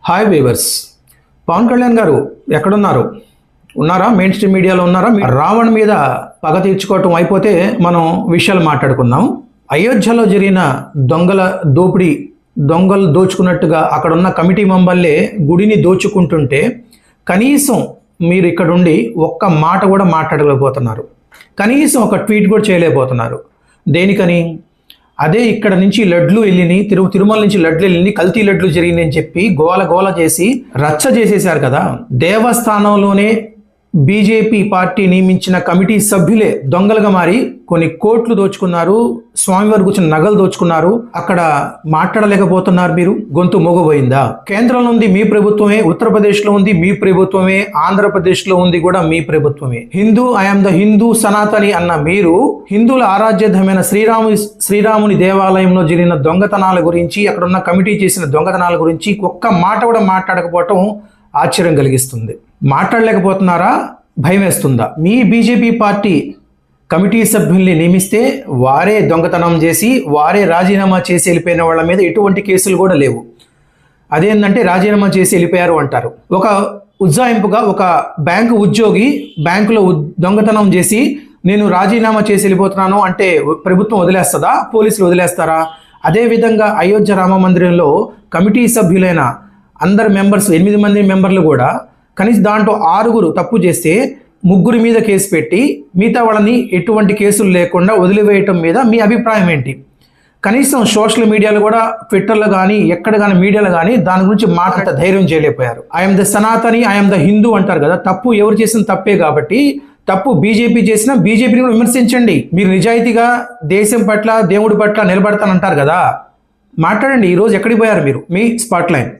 Hi weavers. Pawan Kalyan గారు ఎక్కడున్నారు? ఉన్నారా? మెయిన్ స్ట్రీమ్ మీడియాలో ఉన్నారా? రావణ్ మీద పగ తీర్చుకోవటం అయిపోతే మనం విషయాలు మాట్లాడుకుందాం. అయోధ్యలో జరిగిన దొంగల దోపిడీ, దొంగలు దోచుకున్నట్టుగా అక్కడ ఉన్న కమిటీ మెంబర్లే గుడిని దోచుకుంటుంటే కనీసం మీరు ఇక్కడుండి ఒక్క మాట కూడా మాట్లాడలేకపోతున్నారు. కనీసం ఒక ట్వీట్ కూడా చేయలేకపోతున్నారు. దేనికని? అదే ఇక్కడ నుంచి లడ్లు వెళ్ళినాయి, తిరుమల నుంచి లడ్లు వెళ్ళినాయి, కల్తీ లడ్లు జరిగినాయి అని చెప్పి గోల గోల చేసి రచ్చ చేసేశారు కదా. దేవస్థానంలోనే బీజేపీ పార్టీ నియమించిన కమిటీ సభ్యులే దొంగలుగా మారి కొన్ని కోట్లు దోచుకున్నారు, స్వామివారి కూర్చున్న నగలు దోచుకున్నారు. అక్కడ మాట్లాడలేకపోతున్నారు. మీరు గొంతు మోగబోయిందా? కేంద్రంలో ఉంది మీ ప్రభుత్వమే, ఉత్తరప్రదేశ్లో ఉంది మీ ప్రభుత్వమే, ఆంధ్రప్రదేశ్లో ఉంది కూడా మీ ప్రభుత్వమే. హిందూ ఐఎమ్ ద హిందూ సనాతని అన్న మీరు హిందువుల ఆరాధ్యమైన శ్రీరాముని దేవాలయంలో జరిగిన దొంగతనాల గురించి, అక్కడ ఉన్న కమిటీ చేసిన దొంగతనాల గురించి ఒక్క మాట కూడా మాట్లాడకపోవటం ఆశ్చర్యం కలిగిస్తుంది. మాట్లాడలేకపోతున్నారా? భయం వేస్తుందా? మీ బీజేపీ పార్టీ కమిటీ సభ్యుల్ని నియమిస్తే వారే దొంగతనం చేసి వారే రాజీనామా చేసి వెళ్ళిపోయిన వాళ్ళ మీద ఎటువంటి కేసులు కూడా లేవు. అదేంటంటే రాజీనామా చేసి వెళ్ళిపోయారు అంటారు. ఒక ఉజ్జాయింపుగా ఒక బ్యాంకు ఉద్యోగి బ్యాంకులో దొంగతనం చేసి నేను రాజీనామా చేసి వెళ్ళిపోతున్నాను అంటే ప్రభుత్వం వదిలేస్తుందా? పోలీసులు వదిలేస్తారా? అదేవిధంగా అయోధ్య రామ మందిరంలో కమిటీ సభ్యులైన అందరు మెంబర్స్ 8 మంది మెంబర్లు కూడా కనీసం దాంట్లో 6 తప్పు చేస్తే 3 మీద కేసు పెట్టి మిగతా వాళ్ళని ఎటువంటి కేసులు లేకుండా వదిలివేయటం మీద మీ అభిప్రాయం ఏంటి? కనీసం సోషల్ మీడియాలో కూడా, ట్విట్టర్లో కానీ ఎక్కడ కానీ మీడియాలో కానీ దాని గురించి మాట్లాడే ధైర్యం చేయలేకపోయారు. I'm the Sanatani, I'm the Hindu అంటారు కదా. తప్పు ఎవరు చేసిన తప్పే కాబట్టి తప్పు బీజేపీ చేసినా బీజేపీని కూడా విమర్శించండి. మీరు నిజాయితీగా దేశం పట్ల దేవుడి పట్ల నిలబడతానంటారు కదా, మాట్లాడండి. ఈరోజు ఎక్కడికి పోయారు మీరు? మీ స్పాట్ లైన్.